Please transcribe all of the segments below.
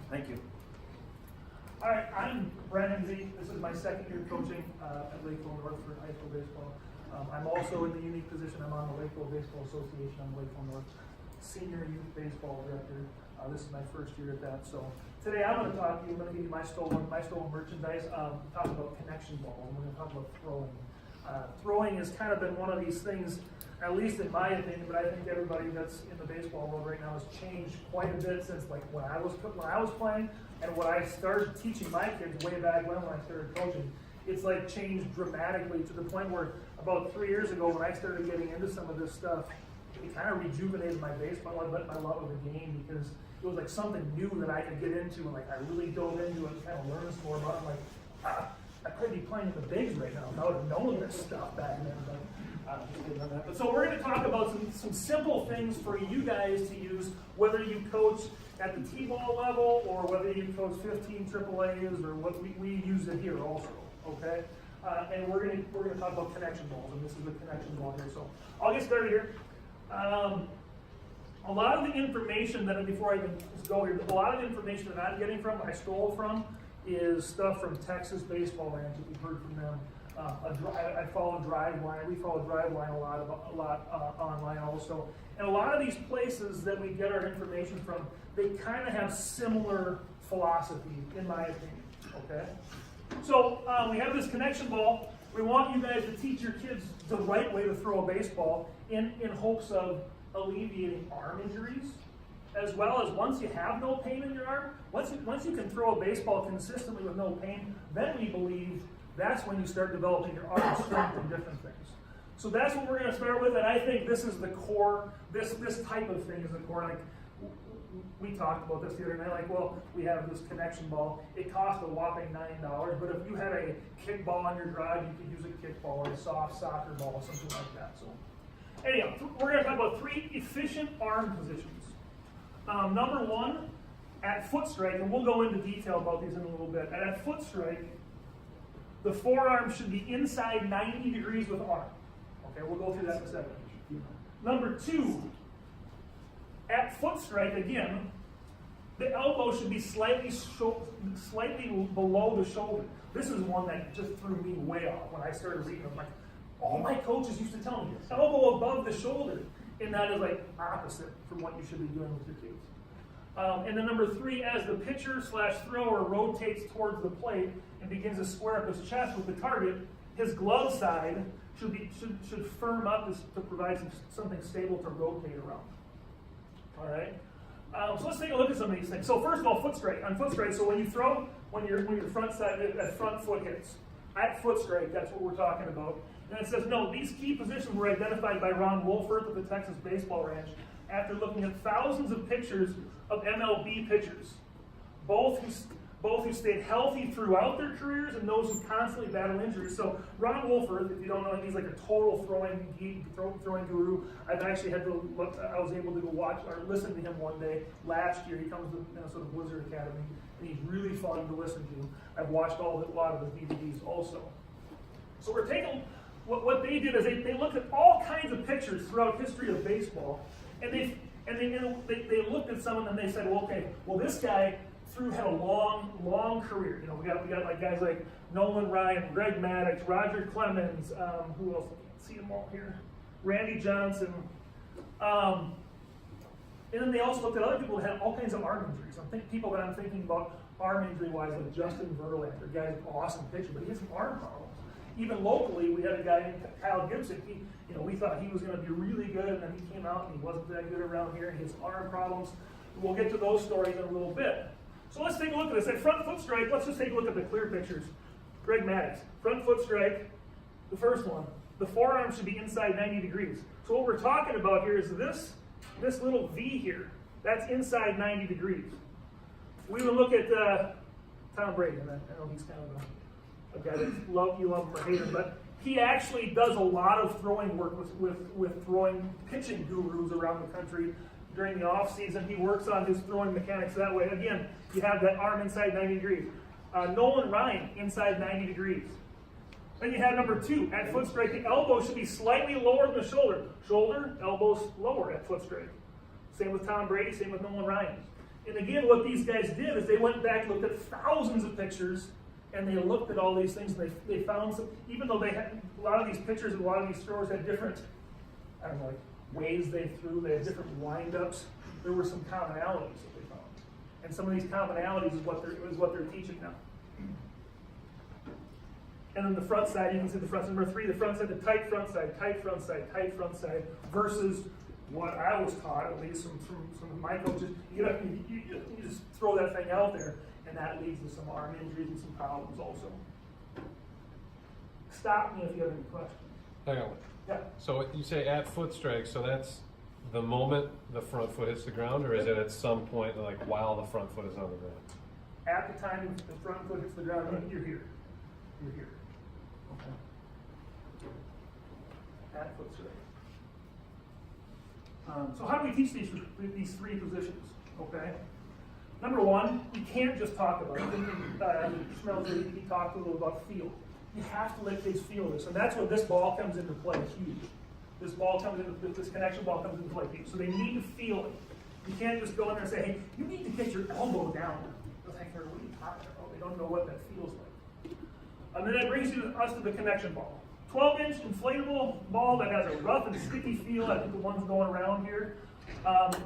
Thank you. All right, I'm Brent Henze. This is my second year coaching at Lakeville North for high school baseball. I'm also in the unique position. I'm on the Lakeville Baseball Association. I'm Lakeville North Senior Youth Baseball Director. This is my first year at that. So today I'm going to talk to you. I'm going to give you my stolen merchandise. Talk about connection ball. We're going to talk about throwing. Throwing has kind of been one of these things, at least in my opinion, but I think everybody that's in the baseball world right now has changed quite a bit since like when I was playing and when I started teaching my kids way back when I started coaching. It's like changed dramatically to the point where about 3 years ago when I started getting into some of this stuff, it kind of rejuvenated my baseball, my love of the game, because it was like something new that I could get into, and like I really dove into it and kind of learned some more about it. I'm like, I could be playing with the bigs right now. I would have known this stuff back then. But so we're going to talk about some simple things for you guys to use, whether you coach at the T-ball level or whether you coach 15 AAAs or what we use it here also. Okay, and we're going to talk about connection balls, and this is the connection ball here. So I'll get started here. A lot of the information that before I even go here, a lot of the information that I'm getting from, I stole from, is stuff from Texas Baseball Ranch. If you've heard from them, I follow Driveline. We follow Driveline a lot online also. And a lot of these places that we get our information from, they kind of have similar philosophy, in my opinion. Okay. So we have this connection ball. We want you guys to teach your kids the right way to throw a baseball in hopes of alleviating arm injuries, as well as once you have no pain in your arm, once you can throw a baseball consistently with no pain, then we believe that's when you start developing your arm strength and different things. So that's what we're going to start with, and I think this is the core, this type of thing is the core. Like, we talked about this the other night, like, well, we have this connection ball. It costs a whopping $9, but if you had a kickball on your drive, you could use a kickball or a soft soccer ball or something like that. So anyhow, we're going to talk about 3 efficient arm positions. Number 1, at foot strike, and we'll go into detail about these in a little bit. At foot strike, the forearm should be inside 90 degrees with arm. Okay, we'll go through that in a second. Number 2, at foot strike, again, the elbow should be slightly below the shoulder. This is one that just threw me way off when I started reading them. Like, all my coaches used to tell me, elbow above the shoulder. And that is like opposite from what you should be doing with your kids. And then number 3, as the pitcher/thrower rotates towards the plate and begins to square up his chest with the target, his glove side should firm up to provide something stable to rotate around. All right. So let's take a look at some of these things. So first of all, foot strike. On foot strike, so when you throw, when your front side, that front foot hits, at foot strike, that's what we're talking about. And it says, no, these key positions were identified by Ron Wolfert of the Texas Baseball Ranch after looking at thousands of pictures of MLB pitchers, both who stayed healthy throughout their careers and those who constantly battle injuries. So Ron Wolfert, if you don't know him, he's like a total throwing geek, throwing guru. I've actually had to look, I was able to go watch or listen to him one day last year. He comes to the Minnesota Blizzard Academy, and he's really fun to listen to. I've watched a lot of his DVDs also. So we're taking, what they did is they looked at all kinds of pictures throughout history of baseball, and they looked at some of them and they said, well, okay, well, this guy had a long career. You know, we got like guys like Nolan Ryan, Greg Maddux, Roger Clemens, who else? I can't see them all here. Randy Johnson. And then they also looked at other people that had all kinds of arm injuries. People that I'm thinking about arm injury wise, like Justin Verlander, guy's an awesome pitcher, but he has some arm problems. Even locally, we had a guy named Kyle Gibson. We thought he was going to be really good, and then he came out and he wasn't that good around here, and he has arm problems. We'll get to those stories in a little bit. So let's take a look at this. At front foot strike, let's just take a look at the clear pictures. Greg Maddux, front foot strike, the first one. The forearm should be inside 90 degrees. So what we're talking about here is this little V here. That's inside 90 degrees. We would look at Tom Brady, and I know he's kind of a guy that you love him or hate him, but he actually does a lot of throwing work with throwing pitching gurus around the country. During the off season, he works on his throwing mechanics that way. Again, you have that arm inside 90 degrees. Nolan Ryan, inside 90 degrees. Then you have number 2, at foot strike, the elbow should be slightly lower than the shoulder. Shoulder, elbows lower at foot strike. Same with Tom Brady, same with Nolan Ryan. And again, what these guys did is they went back, looked at thousands of pictures, and they looked at all these things, and they found some, even though they had a lot of these pitchers and a lot of these throwers had different, I don't know, like ways they threw, they had different wind-ups, there were some commonalities that they found. And some of these commonalities is what they're teaching now. And then the front side, you can see the front side, number 3, the front side, the tight front side, tight front side, tight front side, versus what I was taught, at least from my coaches, you just throw that thing out there, and that leads to some arm injuries and some problems also. Stop me if you have any questions. Hang on. Yeah. So you say at foot strike, so that's the moment the front foot hits the ground, or is it at some point, like while the front foot is on the ground? At the time the front foot hits the ground, you're here. You're here. Okay. At foot strike. So how do we teach these 3 positions? Okay. Number 1, you can't just talk about it. He talked a little about feel. You have to let kids feel this, and that's where this ball comes into play huge. This connection ball comes into play huge. So they need to feel it. You can't just go in there and say, hey, you need to get your elbow down. They're like, what are you talking about? They don't know what that feels like. And then that brings us to the connection ball. 12-inch inflatable ball that has a rough and sticky feel, I think the one's going around here,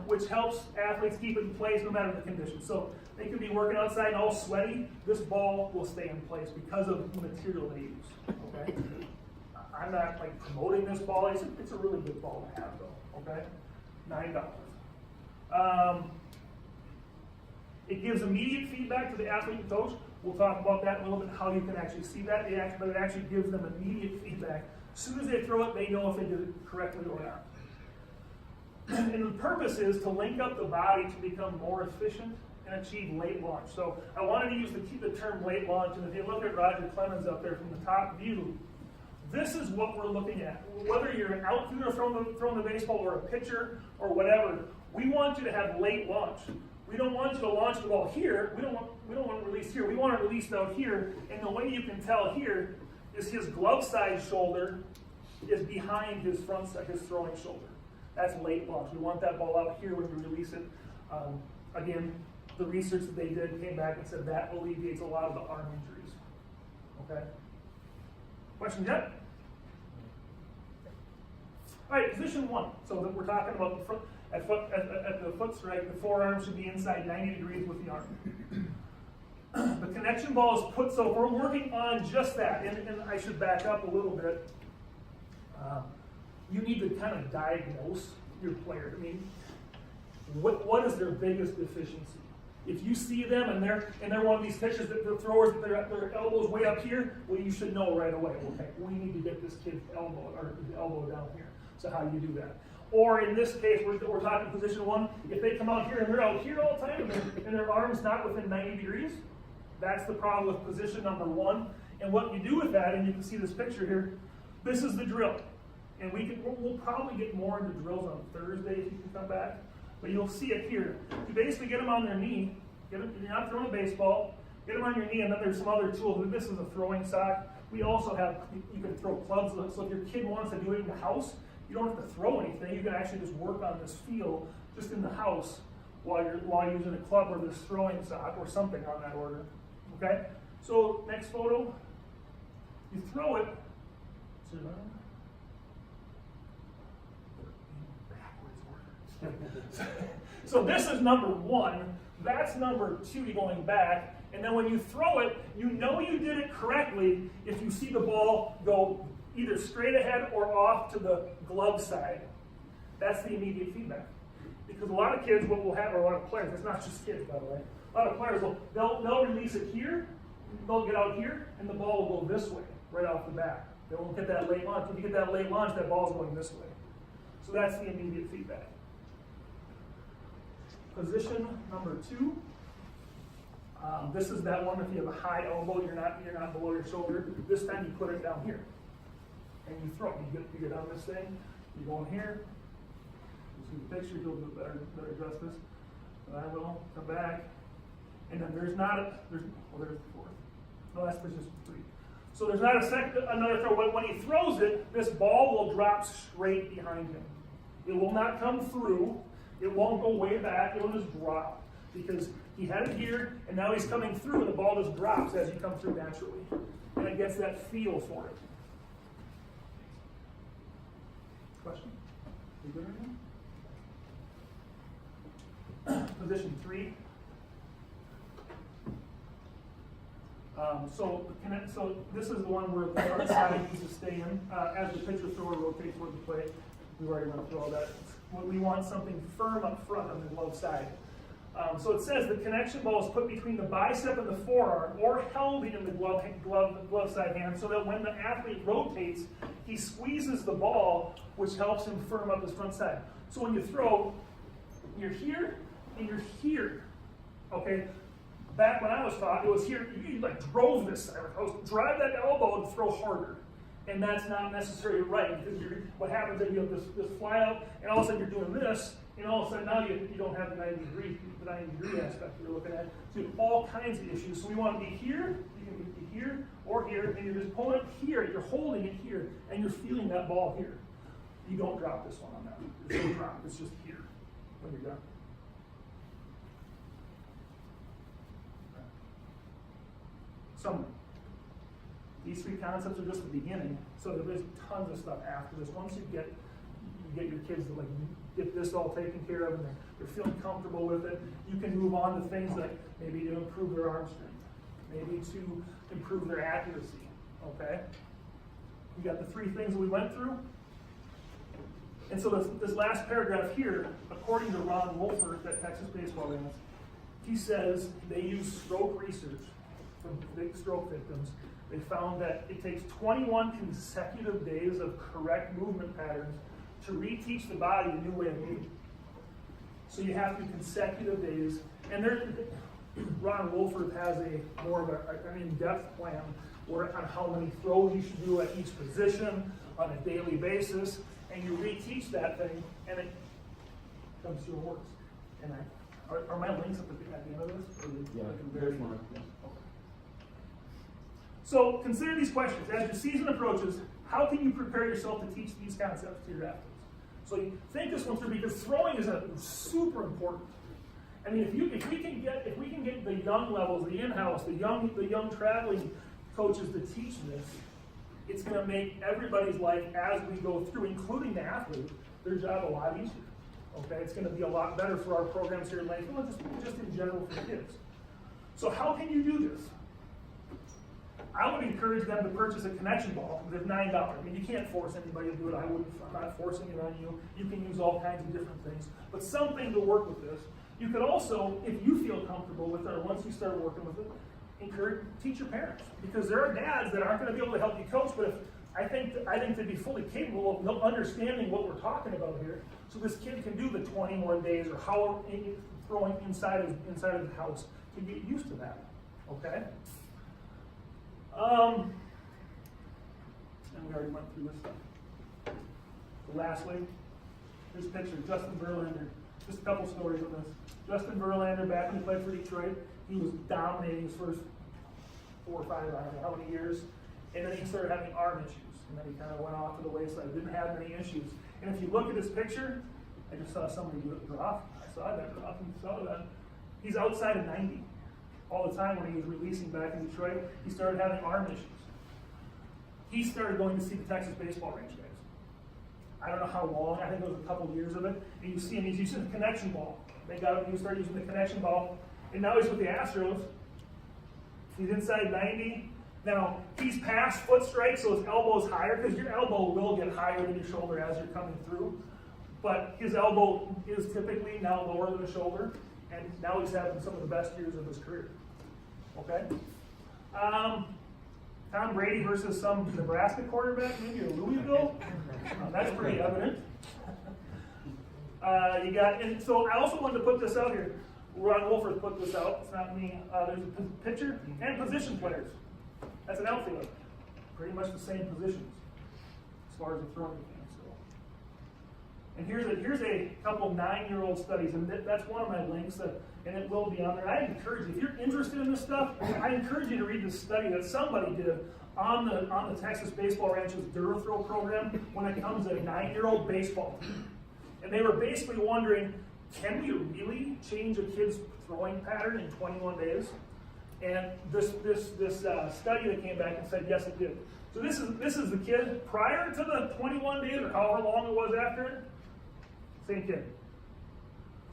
which helps athletes keep it in place no matter the conditions. So they could be working outside and all sweaty, this ball will stay in place because of the material they use. Okay? I'm not like promoting this ball, it's a really good ball to have though. Okay? $9. It gives immediate feedback to the athlete and coach. We'll talk about that in a little bit, how you can actually see that, but it actually gives them immediate feedback. As soon as they throw it, they know if they did it correctly or not. And the purpose is to link up the body to become more efficient and achieve late launch. So I wanted to use the term late launch, and if you look at Roger Clemens up there from the top view, this is what we're looking at. Whether you're an outfielder throwing the baseball or a pitcher or whatever, we want you to have late launch. We don't want you to launch the ball here. We don't want to release here. We want to release it out here. And the way you can tell here is his glove side shoulder is behind his front side, his throwing shoulder. That's late launch. We want that ball out here when we release it. Again, the research that they did came back and said that alleviates a lot of the arm injuries. Okay. Questions yet? All right, position 1. So that we're talking about the front. At the foot strike, the forearm should be inside 90 degrees with the arm. The connection ball is put, so we're working on just that, and I should back up a little bit. You need to kind of diagnose your player. I mean, what is their biggest deficiency? If you see them and they're one of these pitchers that the throwers, their elbows way up here, well, you should know right away. Okay, we need to get this kid's elbow down here. So how do you do that? Or in this case, we're talking position 1. If they come out here and they're out here all the time and their arm's not within 90 degrees, that's the problem with position number 1. And what you do with that, and you can see this picture here, this is the drill. And we'll probably get more into drills on Thursday if you can come back. But you'll see it here. You basically get them on their knee. You're not throwing a baseball. Get them on your knee, and then there's some other tools. This is a throwing sock. We also have, you can throw clubs. So if your kid wants to do it in the house, you don't have to throw anything. You can actually just work on this feel just in the house while you're using a club or this throwing sock or something on that order. Okay? So next photo, you throw it. So this is number 1. That's number 2 going back. And then when you throw it, you know you did it correctly if you see the ball go either straight ahead or off to the glove side. That's the immediate feedback. Because a lot of kids, what we'll have, or a lot of players, it's not just kids, by the way, a lot of players, they'll release it here, they'll get out here, and the ball will go this way, right off the bat. They won't get that late launch. If you get that late launch, that ball's going this way. So that's the immediate feedback. Position number 2. This is that one. If you have a high elbow, you're not below your shoulder. This time you put it down here, and you throw it. You get on this thing. You go in here. You see the picture. You'll do better address this. And I will come back. And then there's the 4th. No, that's position 3. So there's not another throw. When he throws it, this ball will drop straight behind him. It will not come through. It won't go way back. It will just drop. because he had it here, and now he's coming through, and the ball just drops as you come through naturally. And it gets that feel for it. Question? You good right now? Position 3. So this is the one where the front side needs to stay in. As the pitcher thrower rotates toward the plate, we've already went through all that. We want something firm up front on the glove side. So it says the connection ball is put between the bicep and the forearm, or held in the glove side hand, so that when the athlete rotates, he squeezes the ball, which helps him firm up his front side. So when you throw, you're here and you're here. Okay. Back when I was taught, it was here, you like drove this side. Drive that elbow and throw harder. And that's not necessarily right, because what happens is you have this fly out, and all of a sudden you're doing this, and all of a sudden now you don't have the 90 degree aspect you're looking at. So you have all kinds of issues. So we want to be here, you can be here or here, and you're just pulling it here, you're holding it here, and you're feeling that ball here. You don't drop this one on that. There's no drop, it's just here when you're done. These 3 concepts are just the beginning, so there's tons of stuff after this. Once you get your kids to get this all taken care of and they're feeling comfortable with it, you can move on to things like maybe to improve their arm strength, maybe to improve their accuracy, okay? You got the 3 things that we went through. And so this last paragraph here, according to Ron Wolfert at Texas Baseball Games, he says they use stroke research from big stroke victims. They found that it takes 21 consecutive days of correct movement patterns to reteach the body a new way of moving. So you have to do consecutive days. And Ron Wolford has more of an in-depth plan on how many throws you should do at each position on a daily basis. And you reteach that thing, and it comes through and works. And are my links at the end of this? Yeah, very much. So consider these questions. As your season approaches, how can you prepare yourself to teach these concepts to your athletes? So you think this one through, because throwing is super important. I mean, if we can get the young levels, the in-house, the young traveling coaches to teach this, it's going to make everybody's life as we go through, including the athlete, their job a lot easier. Okay, it's going to be a lot better for our programs here in Lakeville, just in general for kids. So how can you do this? I would encourage them to purchase a connection ball. They're $9. I mean, you can't force anybody to do it. I'm not forcing it on you. You can use all kinds of different things, but something to work with this. You could also, if you feel comfortable with it, or once you start working with it, teach your parents, because there are dads that aren't going to be able to help you coach. But I think they'd be fully capable of understanding what we're talking about here. So this kid can do the 21 days or however throwing inside of the house to get used to that. Okay. And we already went through this stuff. So lastly, this picture, Justin Verlander. Just a couple stories on this. Justin Verlander, back when he played for Detroit, he was dominating his first 4 or 5, I don't know how many years. And then he started having arm issues. And then he kind of went off to the wayside, didn't have many issues. And if you look at this picture, I just saw somebody do it drop. I saw that drop and saw that. He's outside of 90 all the time when he was releasing back in Detroit. He started having arm issues. He started going to see the Texas baseball range guys. I don't know how long, I think it was a couple of years of it. And you see him, he's using the connection ball. They got him, he started using the connection ball. And now he's with the Astros. He's inside 90. Now, he's past foot strike, so his elbow's higher, because your elbow will get higher than your shoulder as you're coming through. But his elbow is typically now lower than the shoulder, and now he's having some of the best years of his career. Okay? Tom Brady versus some Nebraska quarterback, maybe a Louisville. That's pretty evident. And so I also wanted to put this out here. Ron Wolford put this out. It's not me. There's a pitcher and position players. That's an outfielder. Pretty much the same positions as far as the throwing mechanics go. And here's a couple of 9-year-old studies, and that's one of my links, and it will be on there. I encourage you, if you're interested in this stuff, I encourage you to read this study that somebody did on the Texas Baseball Ranch's Durthrow program when it comes to a 9-year-old baseball team. And they were basically wondering, can we really change a kid's throwing pattern in 21 days? And this study that came back and said, yes, it did. So this is the kid prior to the 21 days, or however long it was after it. Same kid.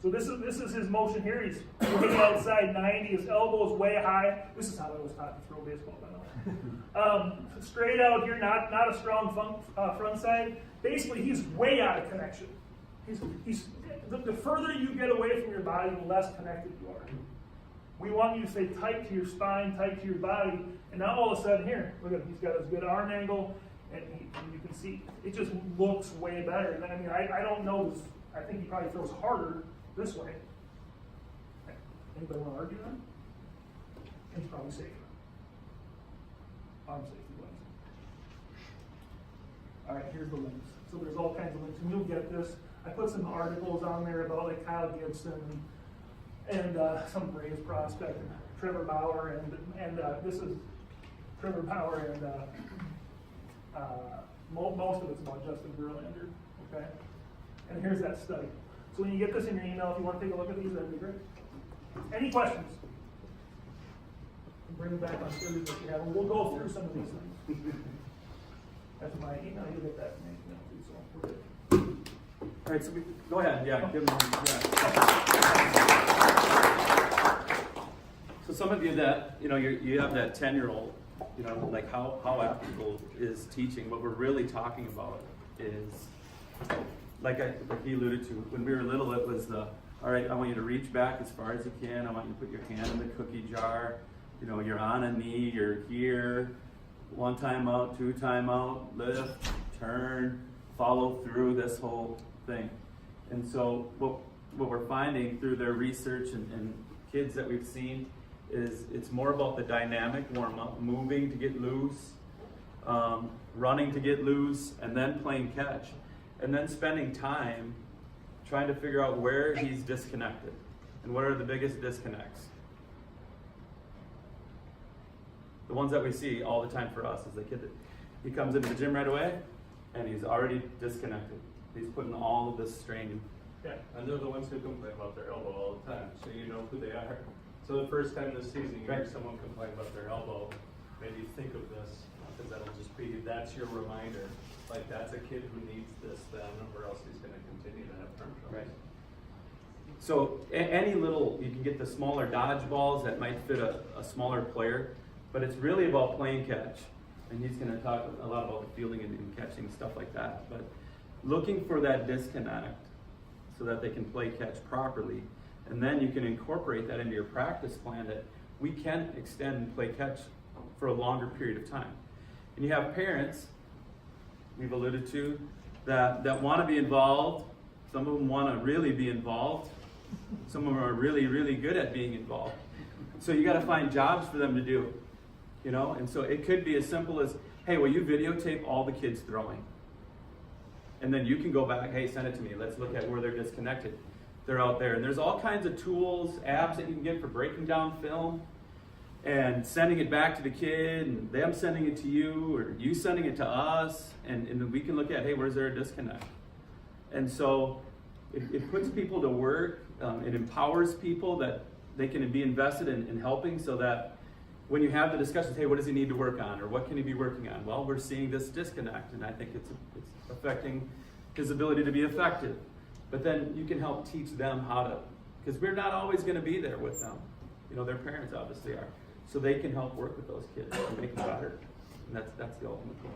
So this is his motion here. He's looking outside 90. His elbow's way high. This is how I was taught to throw baseball, by the way. Straight out here, not a strong front side. Basically, he's way out of connection. The further you get away from your body, the less connected you are. We want you to stay tight to your spine, tight to your body, and now all of a sudden here, look at him, he's got his good arm angle, and you can see it just looks way better. And I mean, I don't know, I think he probably throws harder this way. Anybody want to argue that? He's probably safer. Arm safety links. All right, here's the links. So there's all kinds of links, and you'll get this. I put some articles on there about like Kyle Gibson and some Braves prospect, and Trevor Bauer, and this is Trevor Bauer, and most of it's about Justin Verlander, okay? And here's that study. So when you get this in your email, if you want to take a look at these, that'd be great. Any questions? Bring them back on Thursday if you have them. We'll go through some of these things. That's my email. You'll get that from me too, so we're good. All right, so go ahead. Yeah, give them. So some of you that you have that 10-year-old, like how ethical is teaching. What we're really talking about is like he alluded to when we were little. It was all right. I want you to reach back as far as you can. I want you to put your hand in the cookie jar. You're on a knee. You're here. 1 time out, 2 time out, lift, turn, follow through this whole thing. And so what we're finding through their research and kids that we've seen is it's more about the dynamic warm-up, moving to get loose, running to get loose, and then playing catch. And then spending time trying to figure out where he's disconnected and what are the biggest disconnects. The ones that we see all the time for us is the kid that he comes into the gym right away and he's already disconnected. He's putting all of this strain. Yeah, and they're the ones who complain about their elbow all the time, so you know who they are. So the first time this season you hear someone complain about their elbow, maybe think of this, because that'll just be, that's your reminder. Like, that's a kid who needs this then, or else he's going to continue to have firm troubles. Right. So any little, you can get the smaller dodgeballs that might fit a smaller player, but it's really about playing catch. And he's going to talk a lot about the fielding and catching, stuff like that. But looking for that disconnect so that they can play catch properly. And then you can incorporate that into your practice plan that we can extend and play catch for a longer period of time. And you have parents, we've alluded to, that want to be involved. Some of them want to really be involved. Some of them are really, really good at being involved. So you got to find jobs for them to do. And so it could be as simple as, hey, will you videotape all the kids throwing? And then you can go back, hey, send it to me. Let's look at where they're disconnected. They're out there. And there's all kinds of tools, apps that you can get for breaking down film and sending it back to the kid, and them sending it to you, or you sending it to us, and then we can look at, hey, where's there a disconnect? And so it puts people to work. It empowers people that they can be invested in helping, so that when you have the discussions, hey, what does he need to work on, or what can he be working on? Well, we're seeing this disconnect, and I think it's affecting his ability to be effective. But then you can help teach them how to, because we're not always going to be there with them. Their parents obviously are. So they can help work with those kids and make them better. And that's the ultimate goal.